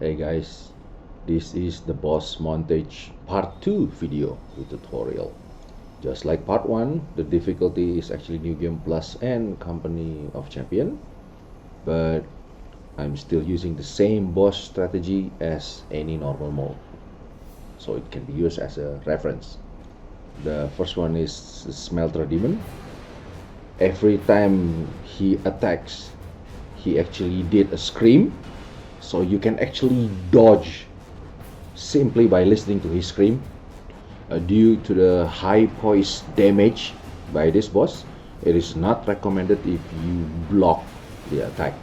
Hey guys, this is the boss montage part 2 video with tutorial. Just like part 1, the difficulty is actually New Game Plus and Company of Champion, but I'm still using the same boss strategy as any normal mode, so it can be used as a reference. The first one is Smelter Demon. Every time he attacks, he actually did a scream, so you can actually dodge simply by listening to his scream. Due to the high poise damage by this boss, it is not recommended if you block the attack.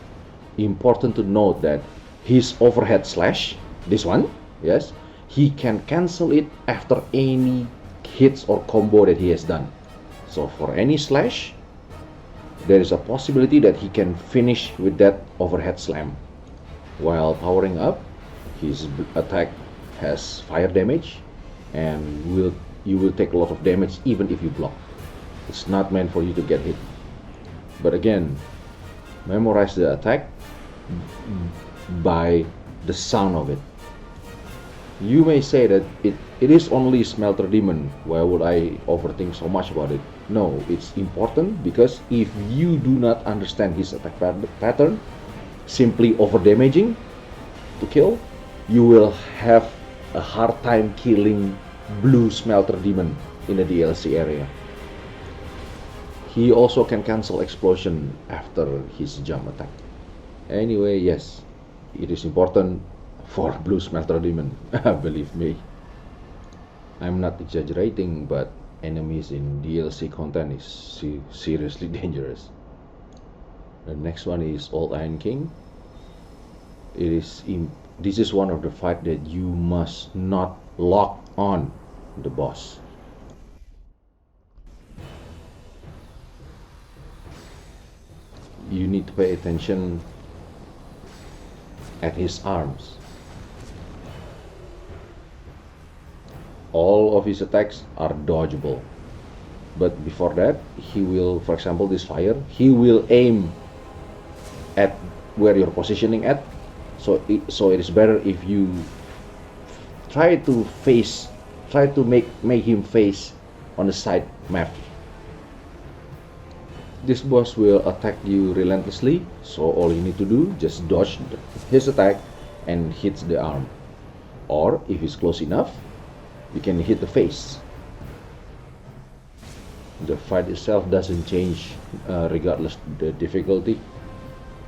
Important to note that his overhead slash, this one, yes, he can cancel it after any hits or combo that he has done. So for any slash, there is a possibility that he can finish with that overhead slam. While powering up, his attack has fire damage and you will take a lot of damage even if you block. It's not meant for you to get hit. But again, memorize the attack by the sound of it. You may say that it is only Smelter Demon, why would I overthink so much about it? No, it's important because if you do not understand his attack pattern, simply over damaging to kill, you will have a hard time killing blue Smelter Demon in the DLC area. He also can cancel explosion after his jump attack. Anyway, yes, it is important for blue Smelter Demon, believe me. I'm not exaggerating, but enemies in DLC content is seriously dangerous. The next one is Old Iron King. This is one of the fight that you must not lock on the boss. You need to pay attention at his arms. All of his attacks are dodgeable, but before that, he will, for example, this fire, he will aim at where you're positioning at. So it is better if you try to make him face on the side map. This boss will attack you relentlessly, so all you need to do, just dodge his attack and hit the arm. Or if he's close enough, you can hit the face. The fight itself doesn't change regardless the difficulty.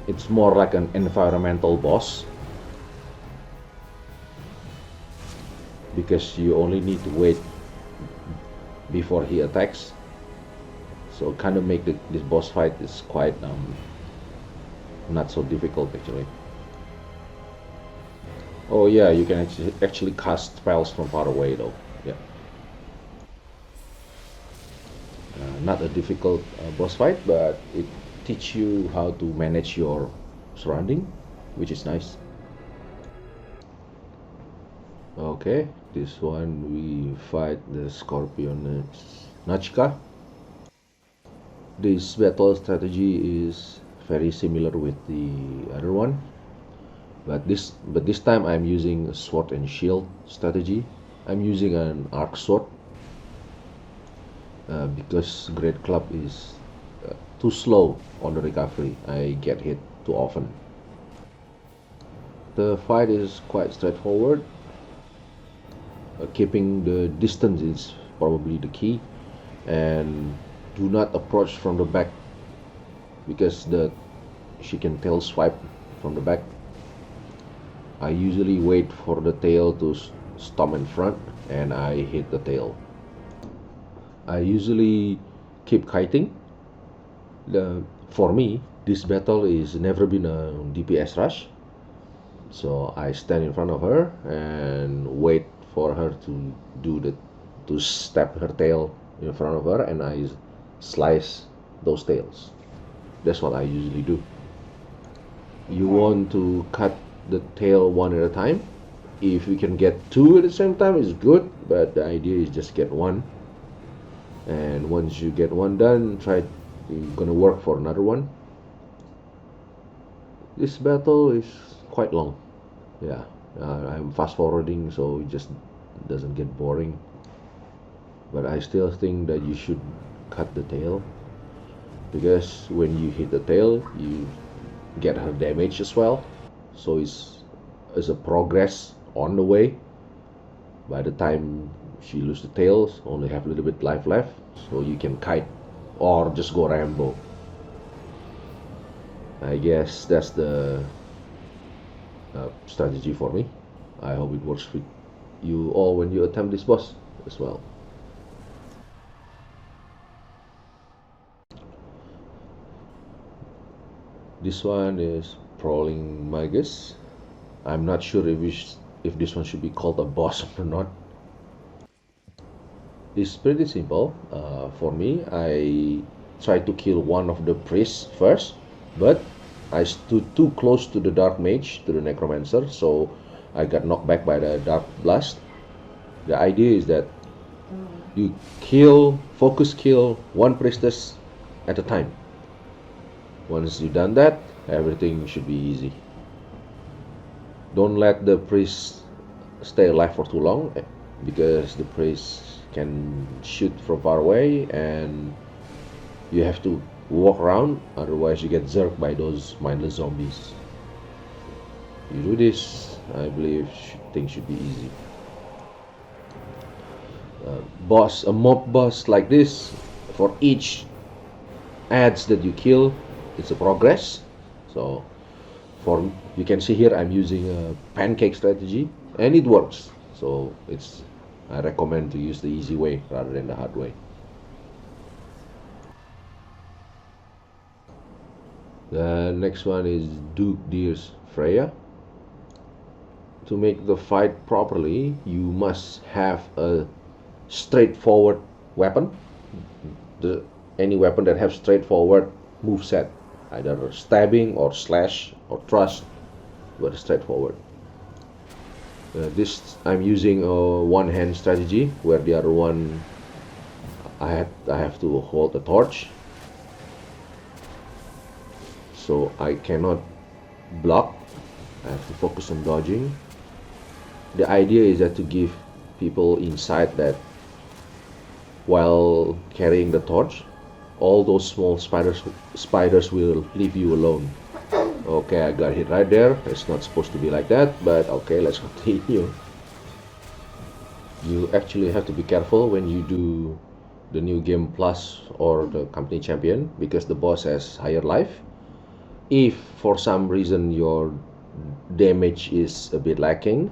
It's more like an environmental boss, because you only need to wait before he attacks. So kind of make this boss fight is quite not so difficult actually. Oh yeah, you can actually cast spells from far away though. Yeah. Not a difficult boss fight, but it teach you how to manage your surrounding, which is nice. Okay, this one we fight the Scorpion Nachka. This battle strategy is very similar with the other one, but this time I'm using a sword and shield strategy. I'm using an arc sword because Great Club is too slow on the recovery. I get hit too often. The fight is quite straightforward. Keeping the distance is probably the key, and do not approach from the back because she can tail swipe from the back. I usually wait for the tail to stomp in front and I hit the tail. I usually keep kiting. For me, this battle is never been a DPS rush, so I stand in front of her and wait for her to step her tail in front of her, and I slice those tails. That's what I usually do. You want to cut the tail one at a time. If you can get two at the same time, it's good, but the idea is just get one. And once you get one done, you're gonna work for another one. This battle is quite long. Yeah, I'm fast forwarding, so it just doesn't get boring. But I still think that you should cut the tail, because when you hit the tail, you get her damage as well. So it's a progress on the way. By the time she loses the tails, only have a little bit life left, so you can kite or just go Rambo. I guess that's the strategy for me. I hope it works with you all when you attempt this boss as well. This one is Prowling Magus. I'm not sure if this one should be called a boss or not. It's pretty simple. For me, I tried to kill one of the priests first, but I stood too close to the Dark Mage, to the Necromancer, so I got knocked back by the Dark Blast. The idea is that you focus kill one priestess at a time. Once you've done that, everything should be easy. Don't let the priest stay alive for too long, because the priest can shoot from far away and you have to walk around, otherwise you get zerked by those mindless zombies. You do this, I believe things should be easy. A mob boss like this, for each ads that you kill, it's a progress. So you can see here I'm using a pancake strategy and it works. So I recommend to use the easy way rather than the hard way. The next one is Duke Deer's Freya. To make the fight properly, you must have a straightforward weapon. Any weapon that has straightforward moveset, either stabbing or slash or thrust, but straightforward. I'm using a one-hand strategy, where the other one I have to hold a torch, so I cannot block. I have to focus on dodging. The idea is that to give people insight that while carrying the torch, all those small spiders will leave you alone. Okay, I got hit right there. It's not supposed to be like that, but okay, let's continue. You actually have to be careful when you do the New Game Plus or the Company Champion, because the boss has higher life. If for some reason your damage is a bit lacking,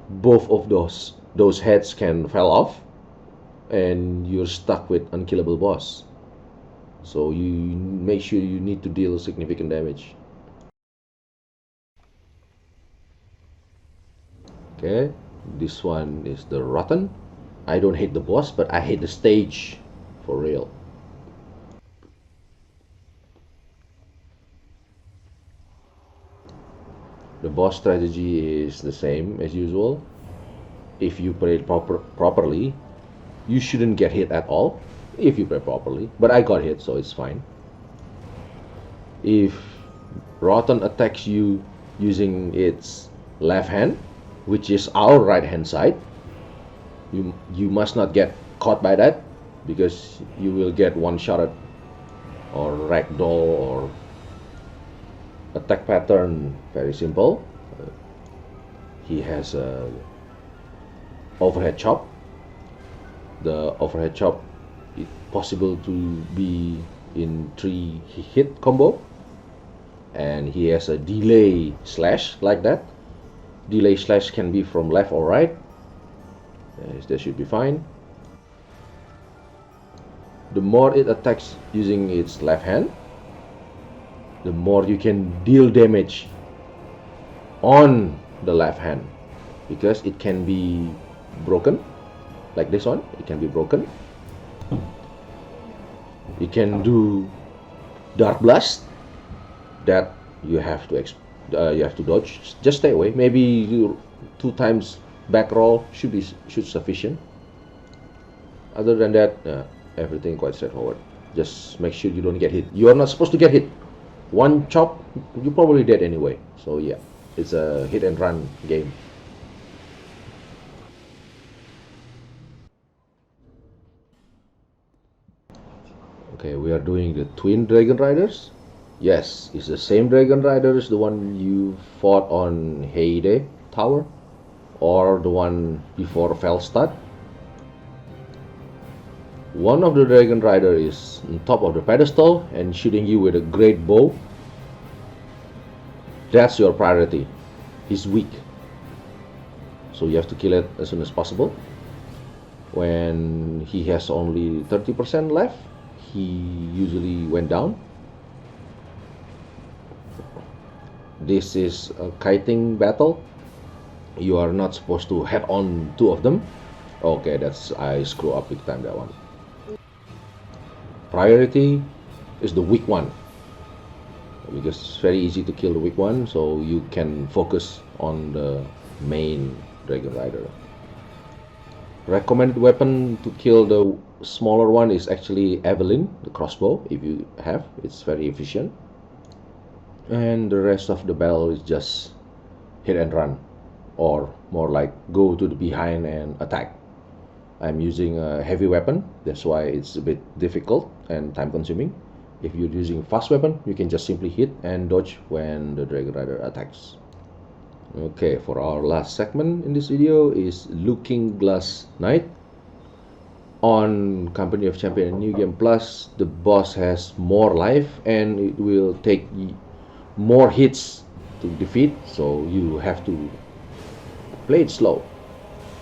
both of those heads can fall off and you're stuck with unkillable boss. So you make sure you need to deal significant damage. Okay, this one is the Rotten. I don't hate the boss, but I hate the stage, for real. The boss strategy is the same as usual. If you play it properly, you shouldn't get hit at all if you play properly, but I got hit, so it's fine. If Rotten attacks you using its left hand, which is our right hand side, you must not get caught by that, because you will get one-shotted or ragdoll. Or attack pattern, very simple. He has a overhead chop. The overhead chop is possible to be in 3 hit combo, and he has a delay slash like that. Delay slash can be from left or right. That should be fine. The more it attacks using its left hand, the more you can deal damage on the left hand, because it can be broken, like this one. It can be broken. You can do Dark Blast, that you have to dodge. Just stay away. Maybe 2 times back roll should sufficient. Other than that, everything quite straightforward. Just make sure you don't get hit. You are not supposed to get hit. One chop, you're probably dead anyway. So yeah. It's a hit and run game. Okay, we are doing the twin Dragon Riders. Yes, it's the same Dragon Rider as the one you fought on Heyday Tower, or the one before Felstad. One of the Dragon Rider is on top of the pedestal and shooting you with a great bow. That's your priority. He's weak, so you have to kill it as soon as possible. When he has only 30% left, he usually went down. This is a kiting battle. You are not supposed to head on two of them. Okay, I screw up big time, that one. Priority is the weak one, because it's very easy to kill the weak one, so you can focus on the main Dragon Rider. Recommended weapon to kill the smaller one is actually Evelyn, the crossbow, if you have. It's very efficient. And the rest of the battle is just hit and run, or more like go to the behind and attack. I'm using a heavy weapon, that's why it's a bit difficult and time consuming. If you're using fast weapon, you can just simply hit and dodge when the Dragon Rider attacks. Okay, for our last segment in this video is Looking Glass Knight. On Company of Champion and New Game Plus, the boss has more life and it will take more hits to defeat, so you have to play it slow,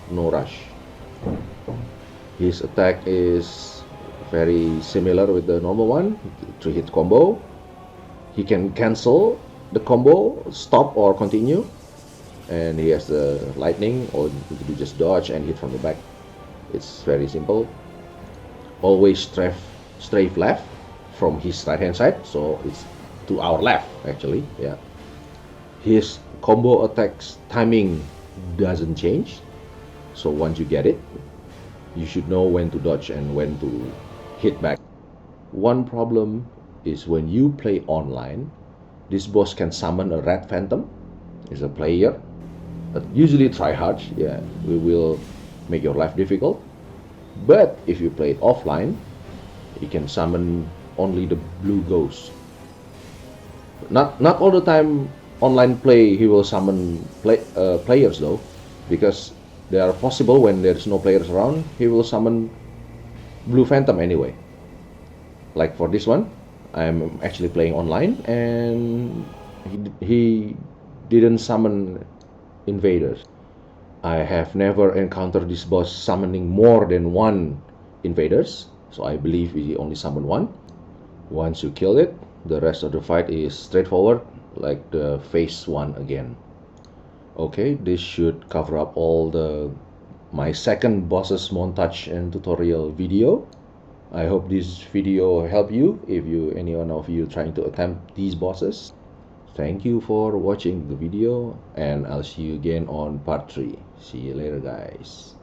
no rush. His attack is very similar with the normal one, 3-hit combo. He can cancel the combo, stop or continue, and he has the lightning, or you can just dodge and hit from the back. It's very simple. Always strafe left from his right hand side, so it's to our left actually. Yeah. His combo attacks timing doesn't change, so once you get it, you should know when to dodge and when to hit back. One problem is when you play online, this boss can summon a red phantom. It's a player, but usually try hard, yeah, we will make your life difficult. But if you play it offline, you can summon only the blue ghost. Not all the time online play he will summon players though, because they are possible when there's no players around, he will summon blue phantom anyway. Like for this one, I'm actually playing online and he didn't summon invaders. I have never encountered this boss summoning more than one invaders, so I believe he only summoned one. Once you kill it, the rest of the fight is straightforward, like the phase 1 again. Okay, this should cover up all my second bosses montage and tutorial video. I hope this video helped you if anyone of you trying to attempt these bosses. Thank you for watching the video, and I'll see you again on part 3. See you later, guys.